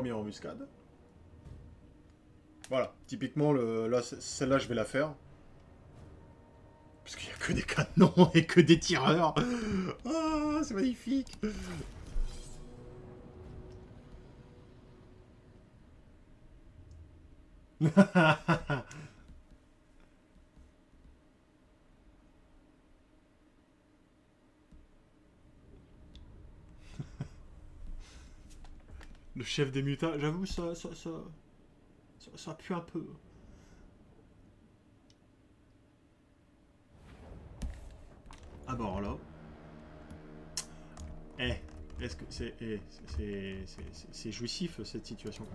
première embuscade. Voilà, typiquement, là, celle-là, je vais la faire. Parce qu'il n'y a que des canons et que des tireurs. Ah, c'est magnifique. Le chef des mutas, j'avoue, ça pue un peu. Ah bah alors là. Eh, est-ce que c'est... c'est jouissif, cette situation.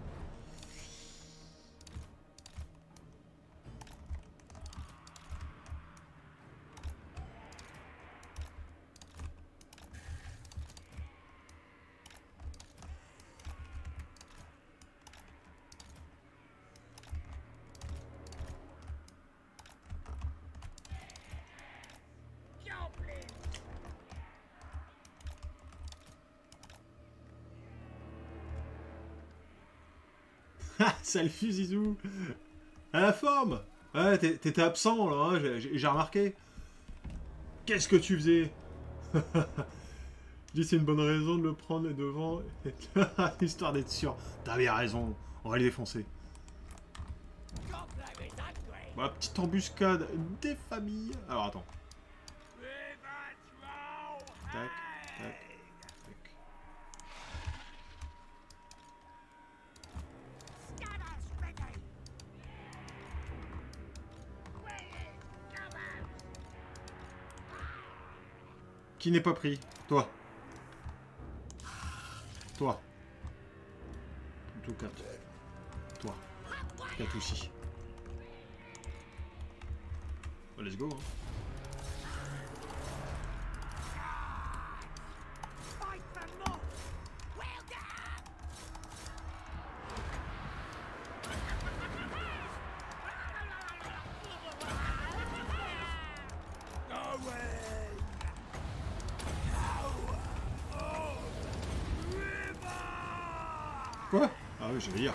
Salut Zizou. À la forme. Ouais, t'étais absent là, hein, j'ai remarqué. Qu'est-ce que tu faisais? Je dis c'est une bonne raison de le prendre devant, histoire d'être sûr. T'as bien raison, on va les défoncer. Voilà, petite embuscade des familles. Alors attends. Tac, tac, tac. Qui n'est pas pris? Toi. Toi. Plutôt 4. Toi. 4 aussi. Bon, let's go. Hein. Quoi? Ah oui, j'allais dire.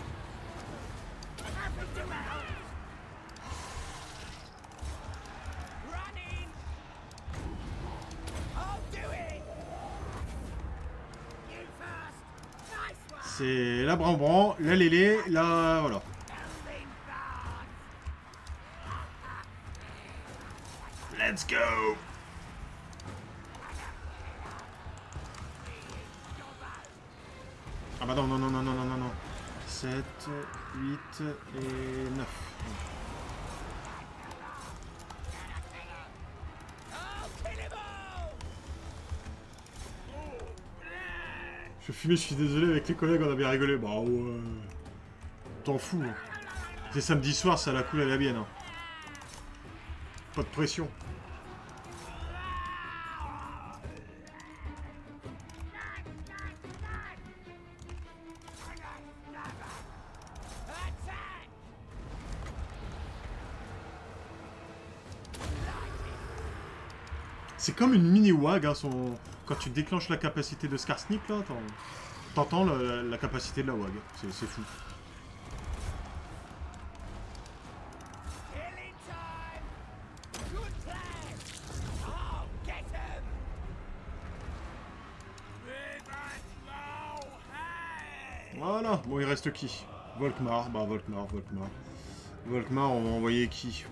C'est la Brambran, la Lélé, la... voilà. Let's go! Ah bah non, non, non, non, non, non, non, non. 7, 8 et 9. Je fumais, je suis désolé, avec les collègues, on a bien rigolé. Bah ouais. T'en fous. Hein. C'est samedi soir, ça la coule à la bienne. Hein. Pas de pression. C'est comme une mini-wag, hein, quand tu déclenches la capacité de Skarsnik, là, t'entends la capacité de la wag. C'est fou. Voilà, bon il reste qui? Volkmar, bah Volkmar. Volkmar, on va envoyer qui?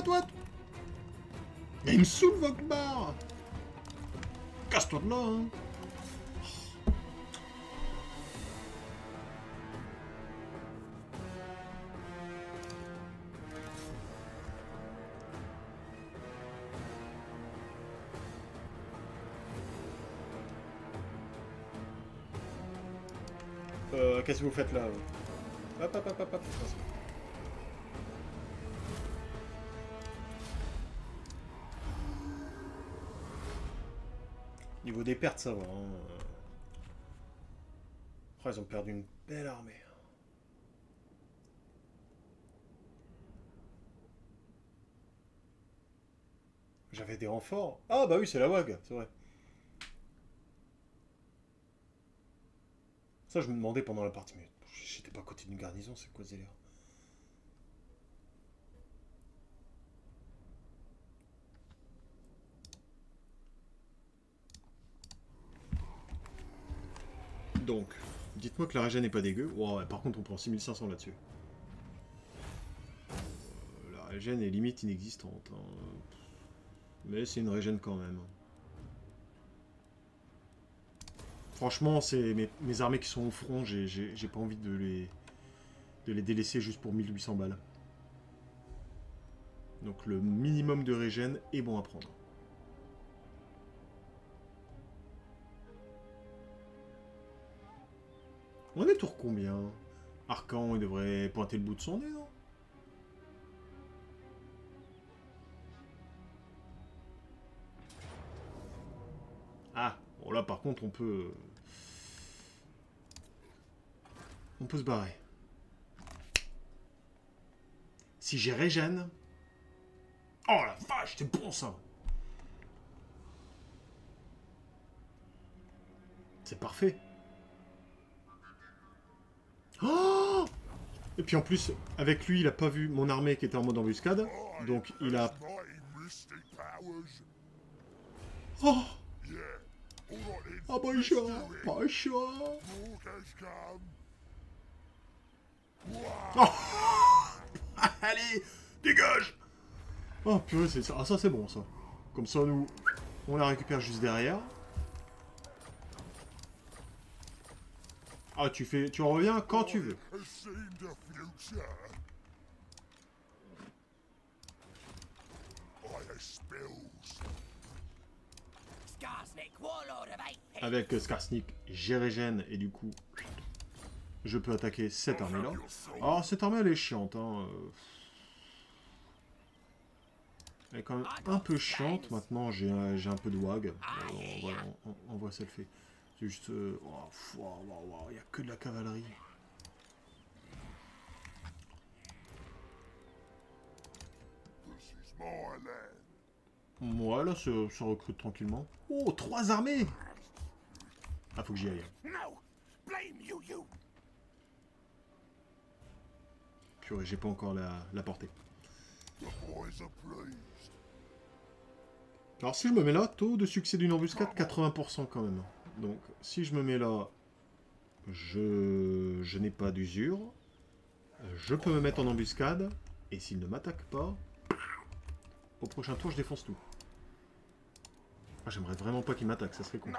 What? Il me saoule Volkmar! Casse-toi de là, hein! Qu'est-ce que vous faites là? Hop. Niveau des pertes, ça va. Hein. Oh, ils ont perdu une belle armée. J'avais des renforts. Ah bah oui, c'est la WAG, c'est vrai. Ça, je me demandais pendant la partie, mais j'étais pas à côté d'une garnison, c'est quoi ce délire? Donc, dites-moi que la régène n'est pas dégueu. Wow, ouais, par contre, on prend 6500 là-dessus. La régène est limite inexistante, hein. Mais c'est une régène quand même. Franchement, c'est mes armées qui sont au front, j'ai pas envie de les délaisser juste pour 1800 balles. Donc le minimum de régène est bon à prendre. On est tour combien? Arcan, il devrait pointer le bout de son nez, non? Ah, bon là par contre on peut... On peut se barrer. Si j'ai régène... Oh la vache, c'est bon ça! C'est parfait. Oh! Et puis en plus, avec lui, il a pas vu mon armée qui était en mode embuscade. Donc il a... Oh! Ah bah pas chaud. Oh! Allez, dégage! Oh purée, c'est ça. Ah ça c'est bon ça. Comme ça nous, on la récupère juste derrière. Ah tu en reviens quand tu veux. Avec Skarsnik, j'ai régène et du coup, je peux attaquer cette armée-là. Alors cette armée elle est chiante, hein. Elle est quand même un peu chiante. Maintenant j'ai un peu de WAG. Voilà, on voit ça le fait. C'est juste... il n'y a que de la cavalerie. Moi là, ça recrute tranquillement. Oh, 3 armées! Ah, faut que j'y aille. Purée, j'ai pas encore la portée. Alors si je me mets là, taux de succès d'une embuscade, 80% quand même. Donc si je me mets là, je n'ai pas d'usure. Je peux me mettre en embuscade. Et s'il ne m'attaque pas, au prochain tour, je défonce tout. Ah, j'aimerais vraiment pas qu'il m'attaque, ça serait con.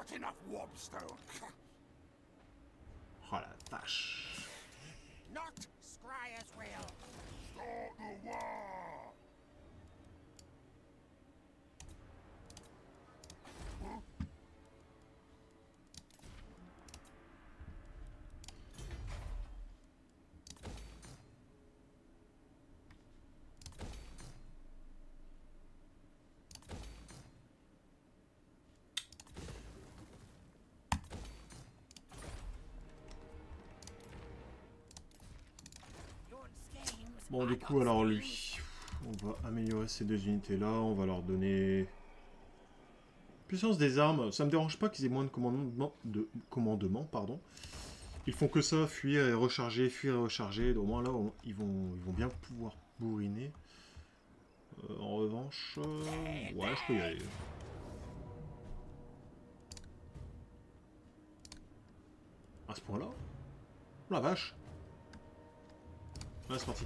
Oh la vache. Bon, du coup, alors lui, on va améliorer ces 2 unités-là. On va leur donner... Puissance des armes. Ça me dérange pas qu'ils aient moins de commandement, pardon. Ils font que ça, fuir et recharger, fuir et recharger. Au moins là, ils vont bien pouvoir bourriner. En revanche... ouais, je peux y aller. À ce point-là? Oh la vache! Ouais, c'est parti.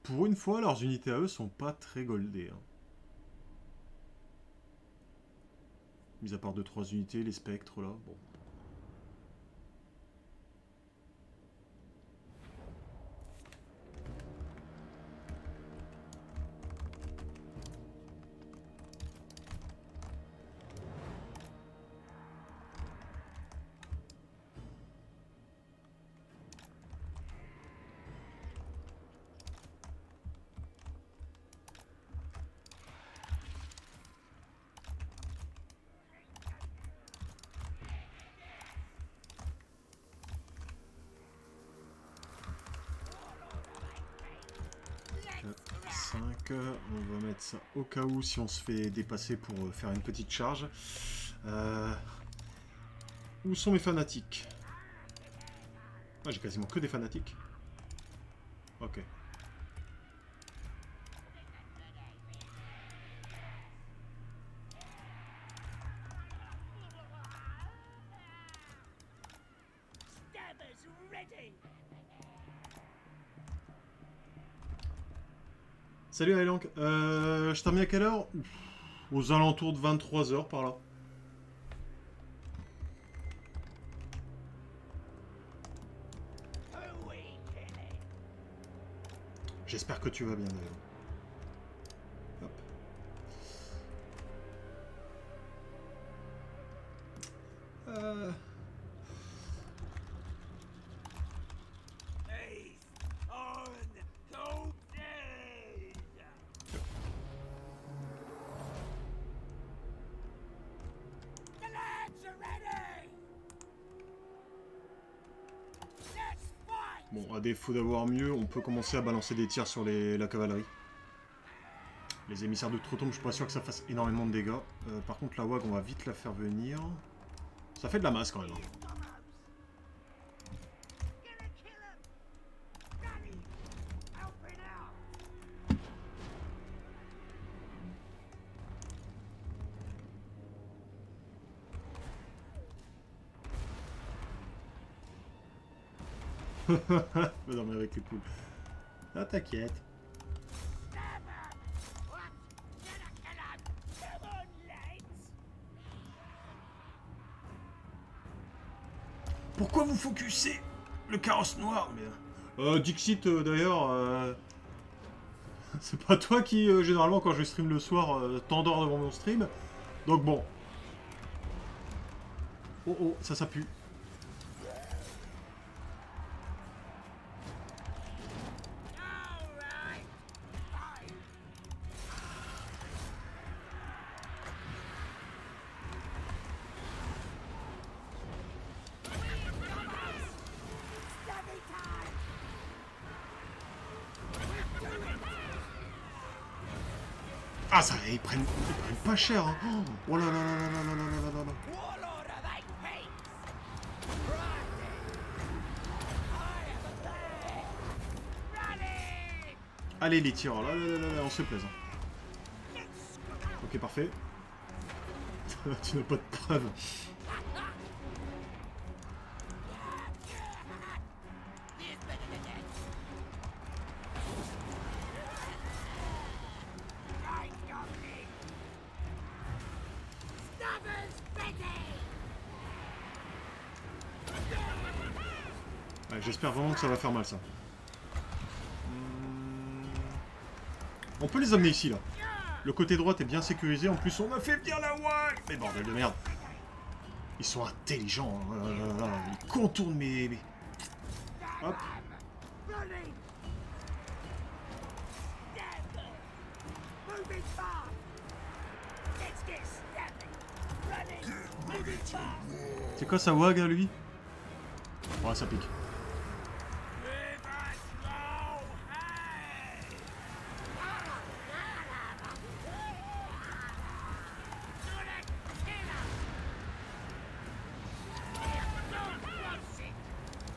Pour une fois, leurs unités à eux sont pas très goldées. Hein. Mis à part 2-3 unités, les spectres là, bon. on va mettre ça au cas où si on se fait dépasser pour faire une petite charge. Où sont mes fanatiques? Ah, j'ai quasiment que des fanatiques. Ok. Salut Aylank, je termine à quelle heure? Aux alentours de 23 h par là. J'espère que tu vas bien d'ailleurs. Hop. Bon, à défaut d'avoir mieux, on peut commencer à balancer des tirs sur la cavalerie. Les émissaires de Trotombe, je suis pas sûr que ça fasse énormément de dégâts. Par contre, la WAG, on va vite la faire venir. Ça fait de la masse quand même. Va dormir avec les poules. Ah, t'inquiète. Pourquoi vous focussez le carrosse noir? Dixit, d'ailleurs, c'est pas toi qui, généralement, quand je stream le soir, t'endors devant mon stream. Donc bon. Oh oh, ça pue. Ah ça, ils prennent pas cher, hein. Oh là là là là là là là là là là. Allez les tirs, là, on se plaise. Ok, parfait. Tu n'as pas de preuves. Ouais, j'espère vraiment que ça va faire mal, ça. On peut les amener ici, là. Le côté droit est bien sécurisé. En plus, on a fait venir la WAG. Mais bordel de merde. Ils sont intelligents. Hein. Ils contournent mes... Hop. C'est quoi sa WAG, à lui? Ouais, ça pique.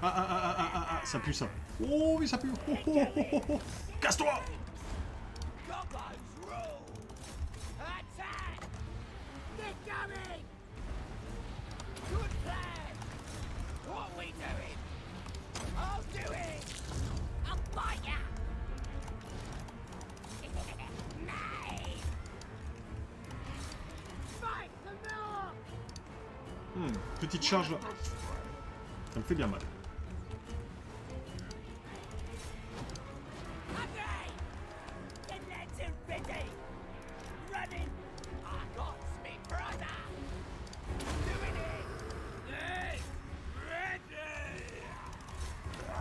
Ah, ça pue ça. Oh, oui, ça pue. Oh. Casse-toi! Petite charge là. Ça me fait bien mal.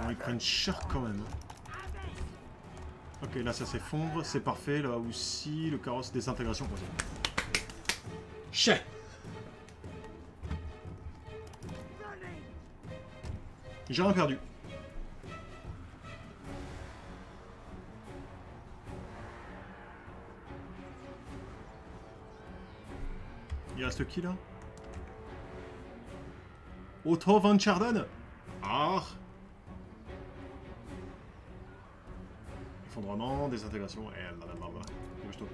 Bon, ils prennent cher quand même. Ok, là ça s'effondre, c'est parfait. Là aussi, le carrosse désintégration possible. Chais. J'ai rien perdu. Il reste qui là? Otto Van Charden. Ah. Effondrement, désintégration. Et blablabla. Bouge-toi.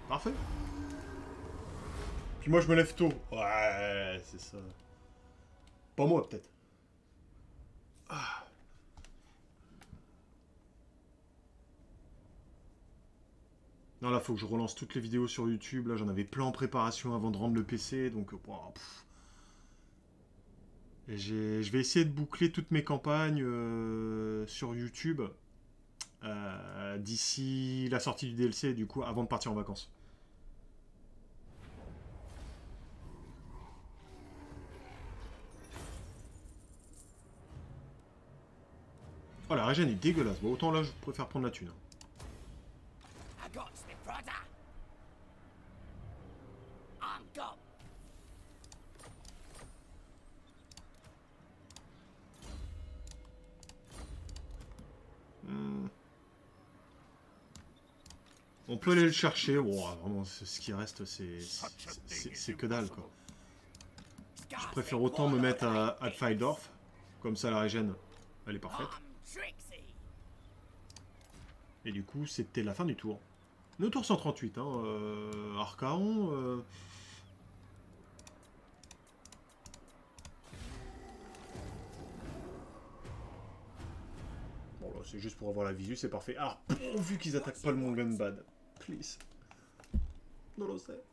Parfait. Puis moi je me lève tôt. Ouais, c'est ça. Pas moi peut-être. Ah. Non, là, faut que je relance toutes les vidéos sur YouTube. Là, j'en avais plein en préparation avant de rendre le PC. Donc, wow, et je vais essayer de boucler toutes mes campagnes sur YouTube d'ici la sortie du DLC, du coup, avant de partir en vacances. Oh, la régène est dégueulasse. Bon, autant là, je préfère prendre la thune. On peut aller le chercher. Bon, vraiment, ce qui reste, c'est que dalle, quoi. Je préfère autant me mettre à Pfeildorf. Comme ça, la régène, elle est parfaite. Et du coup, c'était la fin du tour. Le tour 138, hein. Archaon... Bon, là, c'est juste pour avoir la visu, c'est parfait. Alors, pourvu qu'ils attaquent pas le Mongunbad. Please. Non, non, c'est...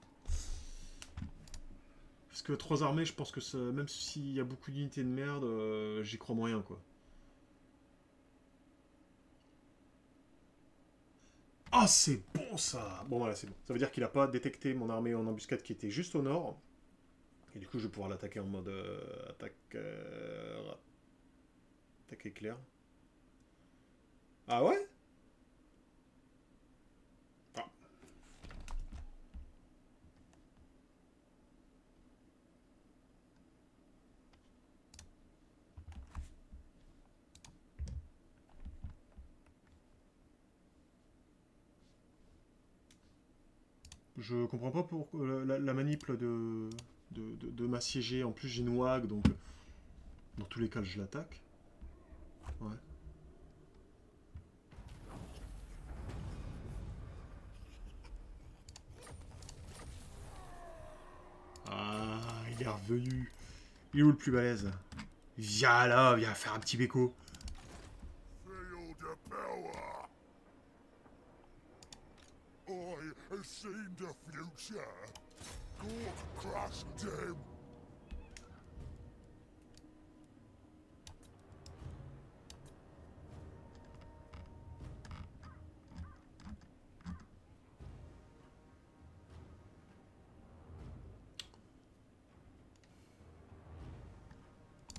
Parce que 3 armées, je pense que ça, même s'il y a beaucoup d'unités de merde, j'y crois moyen, quoi. Ah, c'est bon, ça! Bon, voilà, c'est bon. Ça veut dire qu'il a pas détecté mon armée en embuscade qui était juste au nord. Et du coup, je vais pouvoir l'attaquer en mode attaque éclair. Ah ouais? Ah. Je comprends pas pour la manip de m'assiéger. En plus, j'ai une WAG, donc dans tous les cas, je l'attaque. Ouais. Ah, il est revenu. Il est où le plus balèze? Viens là, viens faire un petit béco.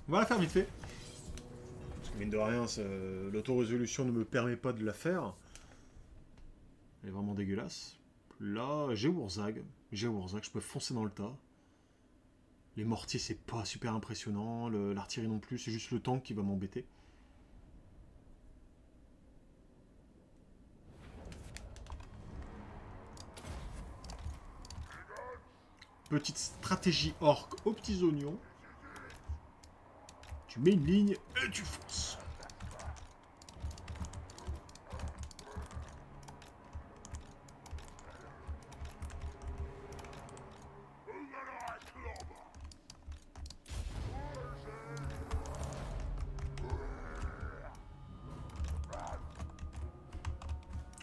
On va la faire vite fait. Parce que mine de rien, l'autorésolution ne me permet pas de la faire. Elle est vraiment dégueulasse. Là, j'ai Wurzag. Je peux foncer dans le tas. Les mortiers, c'est pas super impressionnant. L'artillerie non plus, c'est juste le tank qui va m'embêter. Petite stratégie orc aux petits oignons. Tu mets une ligne et tu fonces.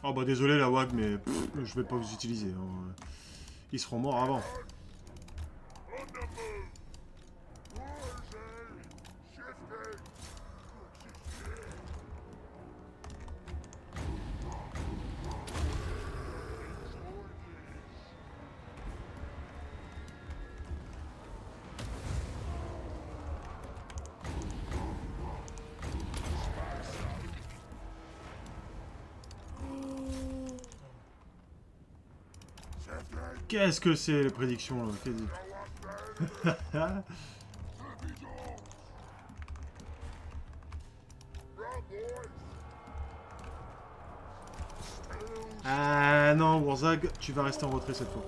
Oh bah désolé la WAG, mais je vais pas vous utiliser. Hein. Ils seront morts avant. Qu'est-ce que c'est les prédictions là? Ah non, Warzag, tu vas rester en retrait cette fois.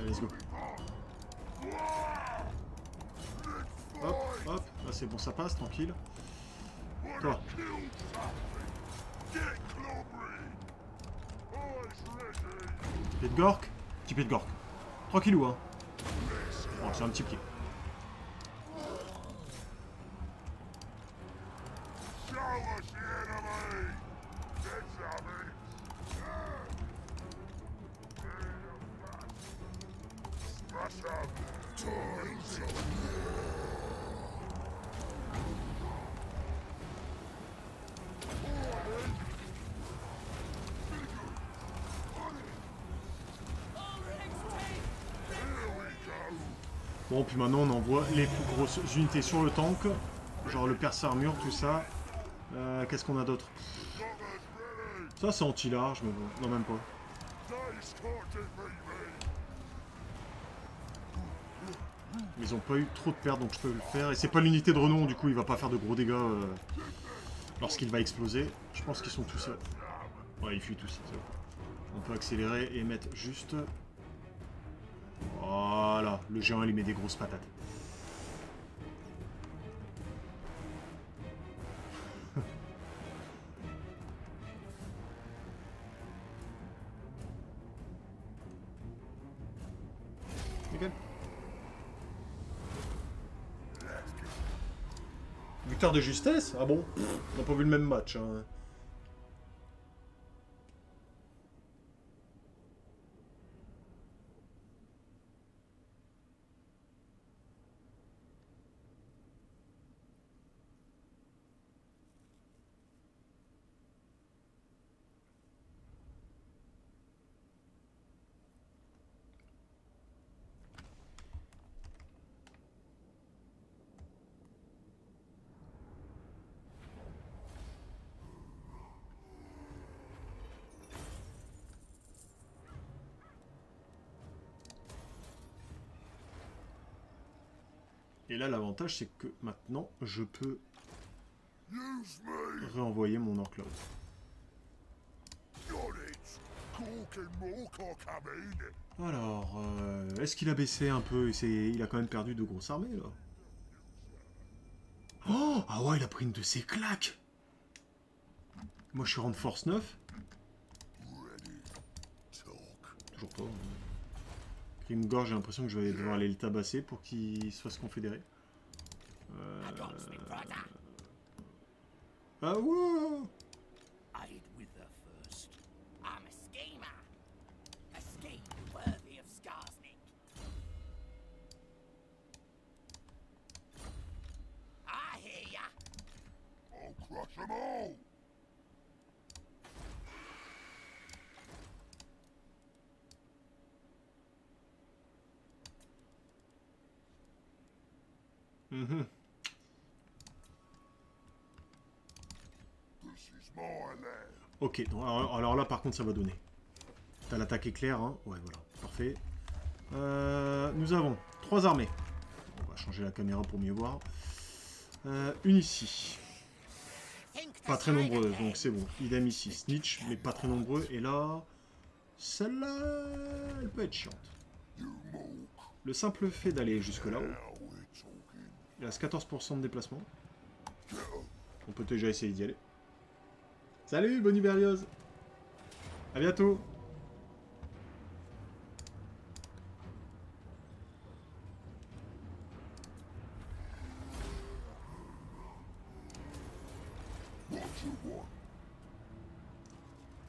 Allez, let's go. Hop, hop. Ah, c'est bon, ça passe, tranquille. Toi. Pied de Gork. Petit pied de Gork. Tranquillou, hein. Bon, c'est un petit pied. Bon, puis maintenant on envoie les plus grosses unités sur le tank. Genre le perce armure, tout ça. Qu'est-ce qu'on a d'autre? Ça c'est anti-large, mais bon, non même pas. Ils ont pas eu trop de pertes, donc je peux le faire. Et c'est pas l'unité de renom, du coup il va pas faire de gros dégâts lorsqu'il va exploser. Je pense qu'ils sont tous seuls. Ouais, ils fuient tous. On peut accélérer et mettre juste... Voilà, le géant il met des grosses patates. Nickel. Victoire de justesse? Ah bon? On n'a pas vu le même match. Hein. Et là, l'avantage, c'est que maintenant, je peux réenvoyer mon Orcloud. Alors, est-ce qu'il a baissé un peu? Il a quand même perdu de grosses armées, là. Oh! Ah ouais, il a pris une de ses claques! Moi, je suis rang de force 9. Toujours pas. Grimgor, j'ai l'impression que je vais devoir aller le tabasser pour qu'il se fasse confédérer. Ah ouais! Mmh. Ok, alors là par contre ça va donner. T'as l'attaque éclair, hein? Ouais, voilà, parfait. Nous avons 3 armées. On va changer la caméra pour mieux voir. Une ici. Pas très nombreuses, donc c'est bon. Idem ici, Snitch, mais pas très nombreux. Et là, celle-là, elle peut être chiante. Le simple fait d'aller jusque là-haut, il reste 14% de déplacement. On peut déjà essayer d'y aller. Salut, Bonnie Berlioz. À bientôt.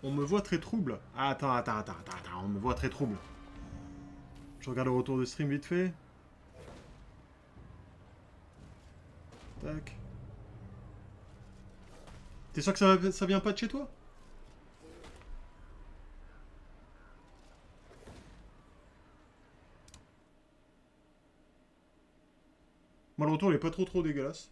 On me voit très trouble. Ah, attends, on me voit très trouble. Je regarde le retour de stream vite fait. Tac. T'es sûr que ça vient pas de chez toi? Moi, le retour, il est pas trop dégueulasse.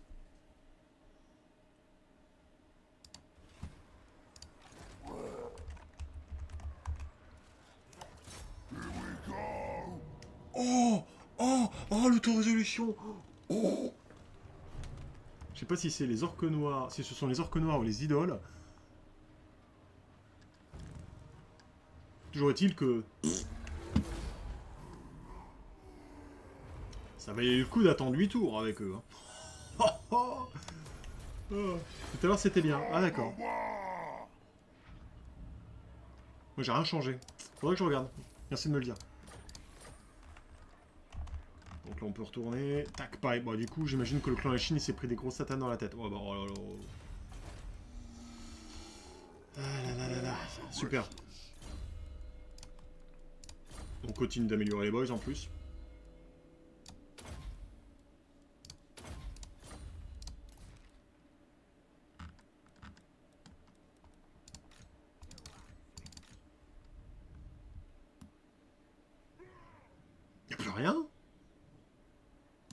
Oh! Oh! Oh, l'auto-résolution! Oh! Je sais pas si c'est les orques noirs, si ce sont les orques noirs ou les idoles. Toujours est-il que... Ça valait le coup d'attendre 8 tours avec eux. Hein. Oh, tout à l'heure c'était bien. Ah d'accord. Moi j'ai rien changé. Faudrait que je regarde. Merci de me le dire. Donc là on peut retourner. Tac, pareil. Bon du coup j'imagine que le clan Chine il s'est pris des grosses satanes dans la tête. Oh bah oh là là. Ah là là là là. Super. On continue d'améliorer les boys en plus. Y'a plus rien?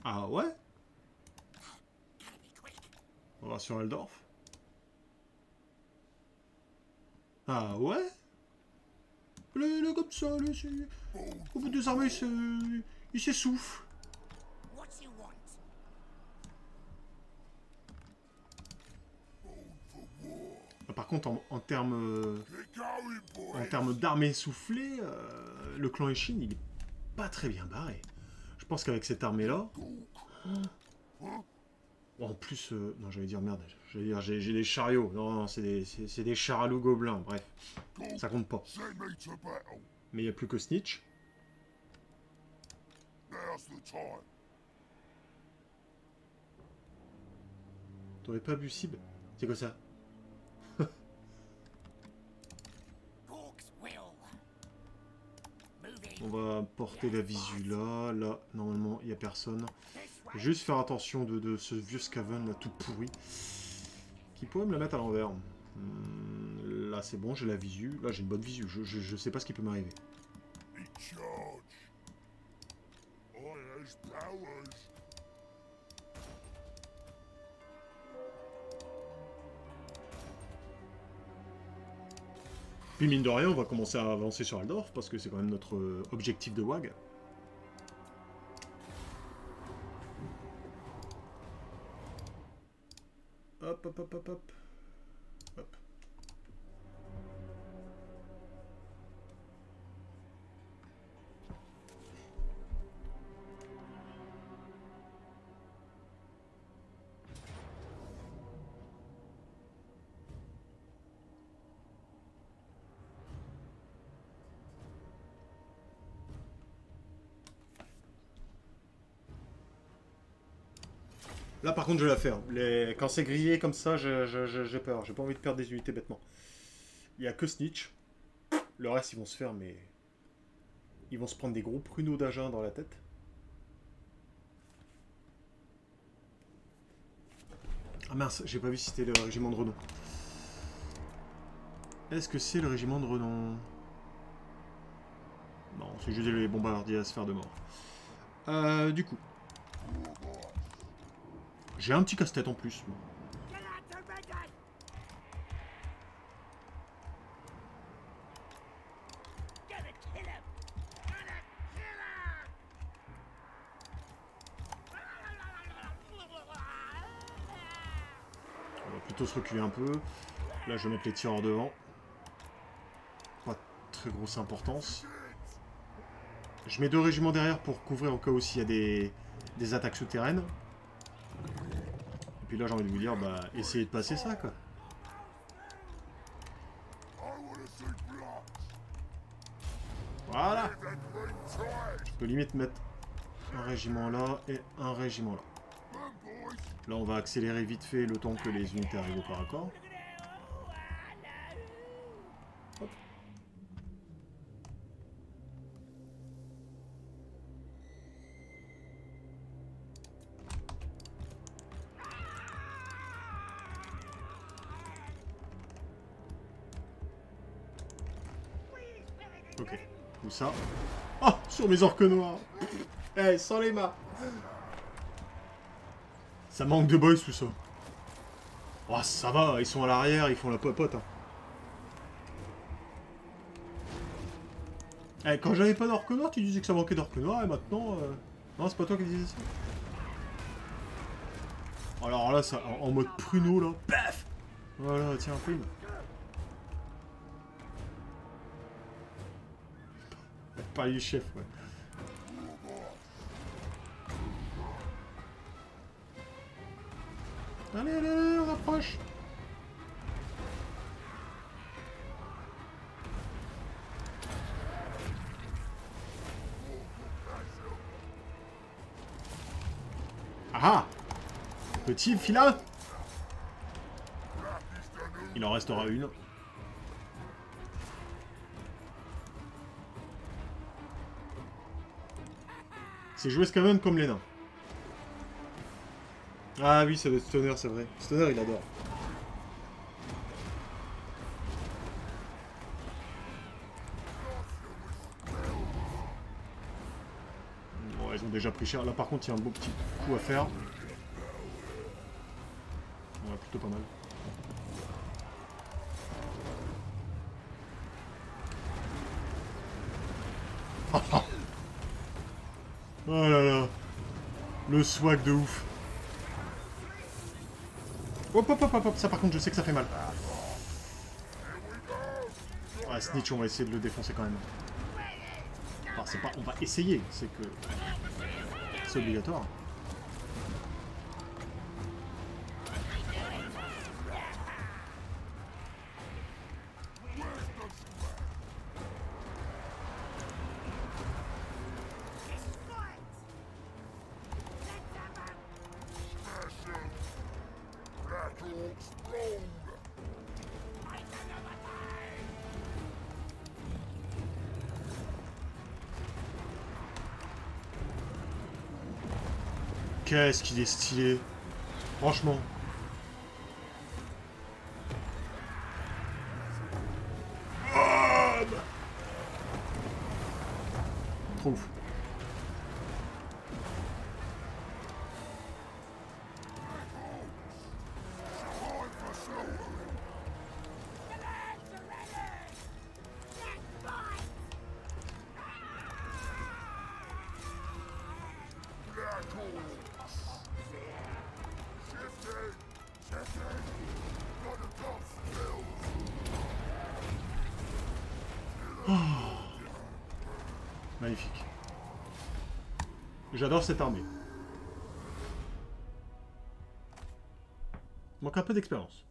Ah ouais? On va sur Aldorf. Ah ouais? Là comme ça, là, au bout des armées, il s'essouffle. Ah, par contre, en termes d'armées essoufflées, le clan Eshin, il est pas très bien barré. Je pense qu'avec cette armée-là... En plus... non, j'allais dire merde. J'allais dire j'ai des chariots. Non, c'est des chars à loups gobelins. Bref, ça compte pas. Mais il n'y a plus que Snitch. T'aurais pas bu Sib? C'est quoi ça? On va porter la visu là. Là, normalement, il n'y a personne. Juste faire attention de ce vieux Skaven là tout pourri. Qui pourrait me la mettre à l'envers. Là, c'est bon, j'ai la visu. Là, j'ai une bonne visu. Je sais pas ce qui peut m'arriver. Puis mine de rien, on va commencer à avancer sur Aldorf, parce que c'est quand même notre objectif de WAG. Hop, hop, hop, hop, hop. Hop. Là, par contre, je vais la faire. Quand c'est grillé comme ça, j'ai peur. J'ai pas envie de perdre des unités bêtement. Il y a que Snitch. Le reste, ils vont se faire, mais... Ils vont se prendre des gros pruneaux d'Agen dans la tête. Ah mince, j'ai pas vu si c'était le régiment de Renon. Est-ce que c'est le régiment de Renon? Non, c'est juste les bombardiers à se faire de mort. Du coup... J'ai un petit casse-tête en plus. On va plutôt se reculer un peu. Là, je vais mettre les tireurs devant. Pas de très grosse importance. Je mets 2 régiments derrière pour couvrir au cas où s'il y a des attaques souterraines. Et puis là, j'ai envie de vous dire, bah, essayez de passer ça, quoi. Voilà. Je peux limite mettre un régiment là et un régiment là. Là, on va accélérer vite fait le temps que les unités arrivent au corps à corps. Hop. Ok. Où ça? Oh, sur mes orques noirs. Eh, sans les mâts. Ça manque de boys tout ça. Oh, ça va, ils sont à l'arrière, ils font la popote. Hein. Eh, quand j'avais pas d'orque noir, tu disais que ça manquait d'orque noir, et maintenant... Non, c'est pas toi qui disais ça. Alors là, ça, en mode pruneau, là. Paf. Voilà, tiens, film. Pas du chef, ouais. Allez, allez, allez, on approche. Ah ah. Petit filin. Il en restera une. C'est jouer Skaven comme les nains. Ah oui, ça doit être Stoner, c'est vrai. Stoner, il adore. Bon, ils ont déjà pris cher. Là, par contre, il y a un beau petit coup à faire. Ouais, plutôt pas mal. Oh là là. Le swag de ouf. Hop, hop, hop, hop, hop. Ça, par contre, je sais que ça fait mal. Ouais, Snitch, on va essayer de le défoncer quand même. Enfin, c'est pas... On va essayer, c'est que... C'est obligatoire. Qu'est-ce qu'il est stylé. Franchement. Trop ouf. Magnifique. J'adore cette armée. Manque un peu d'expérience.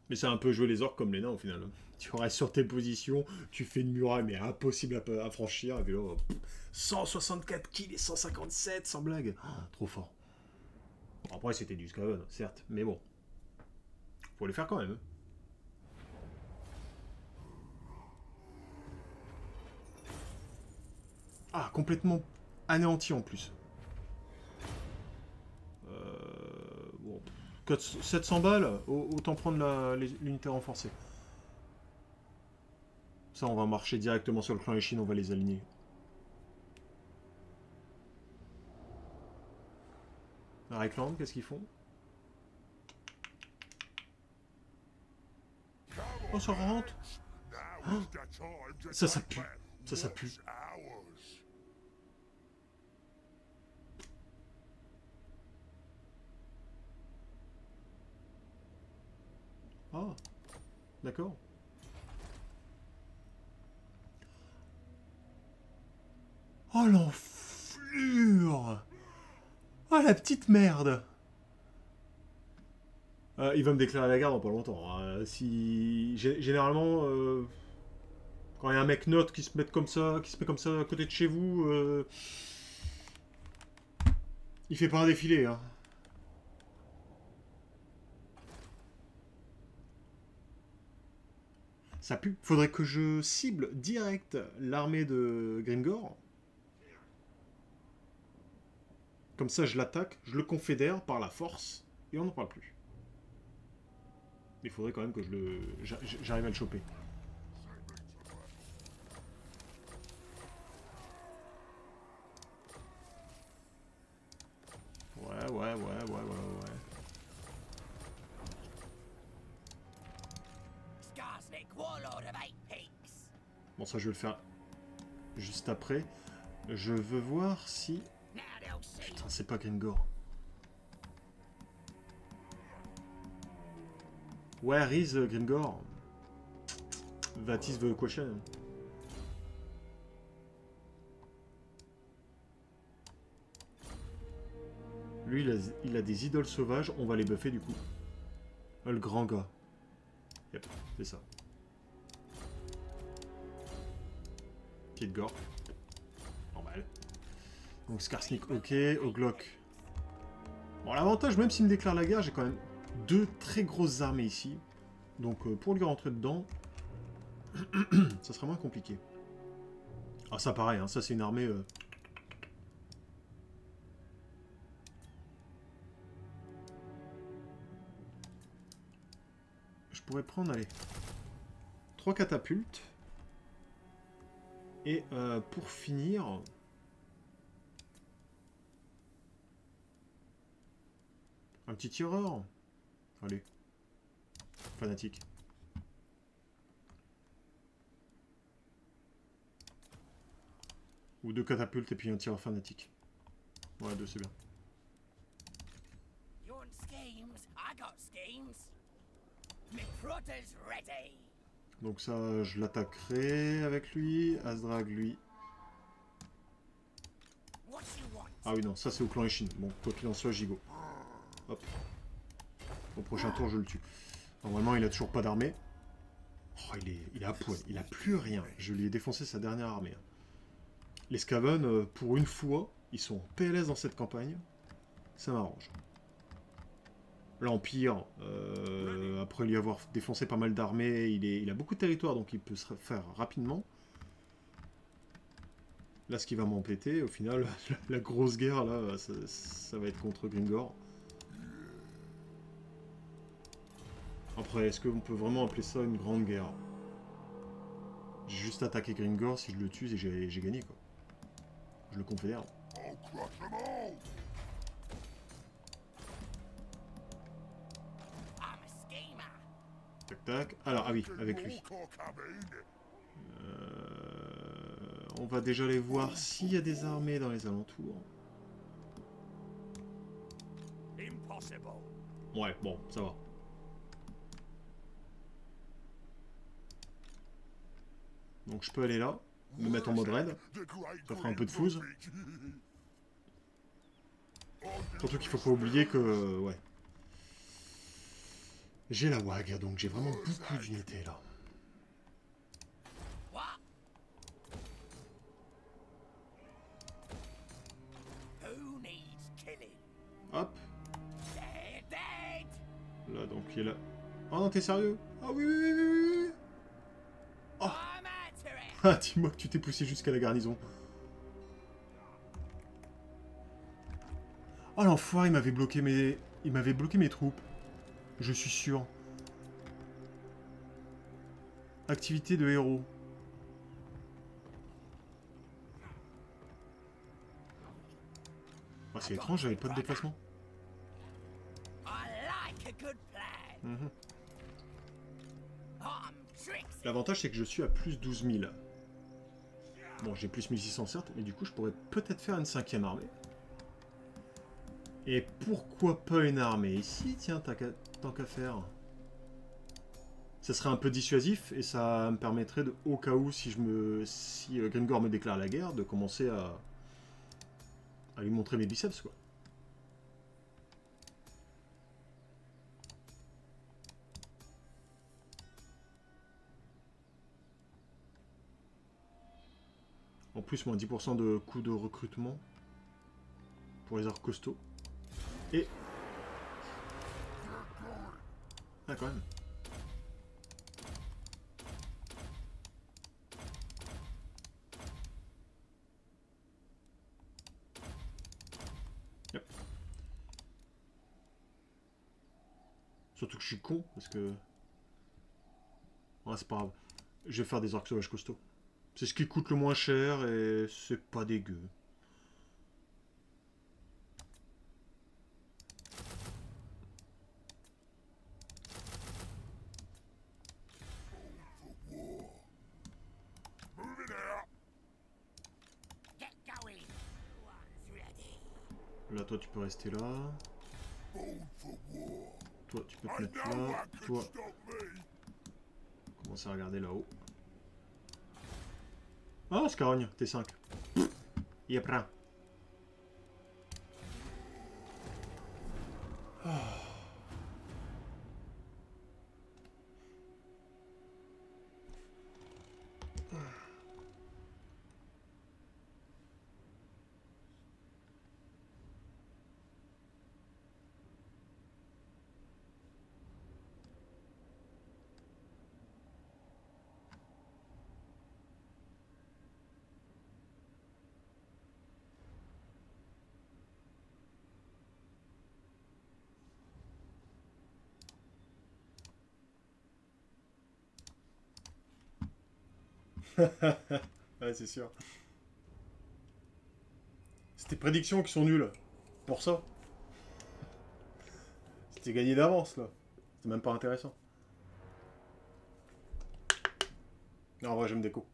Mais c'est un peu jouer les orques comme les nains au final. Tu restes sur tes positions, tu fais une muraille mais impossible à franchir. Et puis là, 164 kills et 157 sans blague. Oh, trop fort. Bon, après c'était du Skaven, certes, mais bon. Faut les faire quand même. Ah, complètement anéanti en plus. Bon, 700 balles, autant prendre l'unité renforcée. Ça, on va marcher directement sur le clan Eshin, on va les aligner. Reichland, qu'est-ce qu'ils font? Oh, ça rentre. Oh, ça pue. Ça pue. Ah, d'accord. Oh, l'enflure! Oh, la petite merde! Il va me déclarer la guerre dans pas longtemps. Hein. Généralement, quand il y a un mec neutre qui se met comme ça, à côté de chez vous, il fait pas un défilé. Hein. Ça pue. Faudrait que je cible direct l'armée de Grimgor. Comme ça, je l'attaque, je le confédère par la force, et on n'en parle plus. Il faudrait quand même que j'arrive à le choper. Ouais. Bon, ça, je vais le faire juste après. Je veux voir si... Putain, c'est pas Gringor. Where is Gringor? That is the question. Lui, il a des idoles sauvages. On va les buffer, du coup. Le grand gars. Yep, c'est ça. Pied de gore. Normal. Donc Skarsnik, ok. Au Glock. Bon, l'avantage, même s'il me déclare la guerre, j'ai quand même 2 très grosses armées ici. Donc pour lui rentrer dedans, ça sera moins compliqué. Ah, ça pareil, hein, ça c'est une armée... Je pourrais prendre, allez, 3 catapultes. Et pour finir... Un petit tireur. Allez. Fanatique. Ou 2 catapultes et puis un tireur fanatique. Ouais, 2 c'est bien. Donc ça, je l'attaquerai avec lui. Azdrag, lui. Ah oui, non, ça c'est au clan Ishin. Bon, quoi qu'il en soit, j'y go. Hop. Au prochain tour, je le tue. Normalement, il a toujours pas d'armée. Oh, il est à poil. Il a plus rien. Je lui ai défoncé sa dernière armée. Les Skaven, pour une fois, ils sont en PLS dans cette campagne. Ça m'arrange. L'Empire, après lui avoir défoncé pas mal d'armées, il a beaucoup de territoire, donc il peut se faire rapidement. Là, ce qui va m'embêter, au final, la grosse guerre, là, ça va être contre Gringor. Après, est-ce qu'on peut vraiment appeler ça une grande guerre? J'ai juste attaqué Gringor, si je le tue, j'ai gagné, quoi. Je le confédère. Tac, tac. Alors, ah oui, avec lui. On va déjà aller voir s'il y a des armées dans les alentours. Ouais, bon, ça va. Donc je peux aller là, me mettre en mode raid. Ça fera un peu de fouze. Surtout qu'il faut pas oublier que... ouais. J'ai la WAG, donc j'ai vraiment beaucoup d'unités là. Hop. Là, donc il est là. Oh non, t'es sérieux? Ah oui, oui, oui, oui, oui. Oh. Ah, dis-moi que tu t'es poussé jusqu'à la garnison. Oh l'enfoiré, il m'avait bloqué mes troupes. Je suis sûr. Activité de héros. Ah, c'est étrange, j'avais pas de déplacement. Mmh. L'avantage, c'est que je suis à plus 12 000. Bon, j'ai plus 1600 certes, mais du coup, je pourrais peut-être faire une 5e armée. Et pourquoi pas une armée ici, tiens, tant qu'à faire. Ça serait un peu dissuasif, et ça me permettrait, au cas où, si Gringor me déclare la guerre, de commencer à lui montrer mes biceps, quoi. En plus, moins 10% de coût de recrutement pour les arcs costauds. Et... ah, quand même. Yep. Surtout que je suis con, parce que... ouais, c'est pas grave. Je vais faire des arcs sauvages costauds. C'est ce qui coûte le moins cher et c'est pas dégueu. toi tu peux rester là. Toi tu peux te mettre là. Toi, commence à regarder là-haut. Ah, Scarogne, t'es 5. Il est plein. Ouais, c'est sûr. C'est tes prédictions qui sont nulles. Pour ça. C'était gagné d'avance, là. C'est même pas intéressant. Non, en vrai, j'aime déco.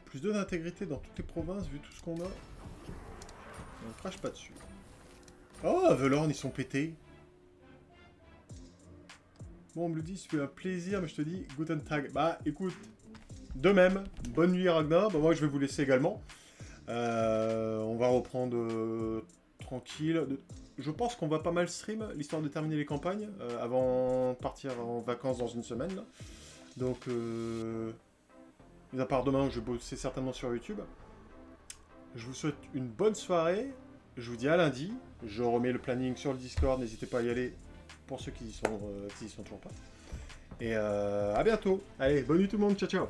Plus 2 d'intégrité dans toutes les provinces, vu tout ce qu'on a. On crache pas dessus. Oh, Avelorn, ils sont pétés. Bon, on me le dit, ça fait un plaisir, mais je te dis, Guten Tag. Bah, écoute, de même, bonne nuit Ragnar. Bah, moi, je vais vous laisser également. On va reprendre tranquille. Je pense qu'on va pas mal stream, l'histoire de terminer les campagnes, avant de partir en vacances dans une semaine. Là. Donc, mis à part demain, je vais bosser certainement sur YouTube. Je vous souhaite une bonne soirée. Je vous dis à lundi. Je remets le planning sur le Discord. N'hésitez pas à y aller pour ceux qui y sont toujours pas. Et à bientôt. Allez, bonne nuit tout le monde. Ciao, ciao.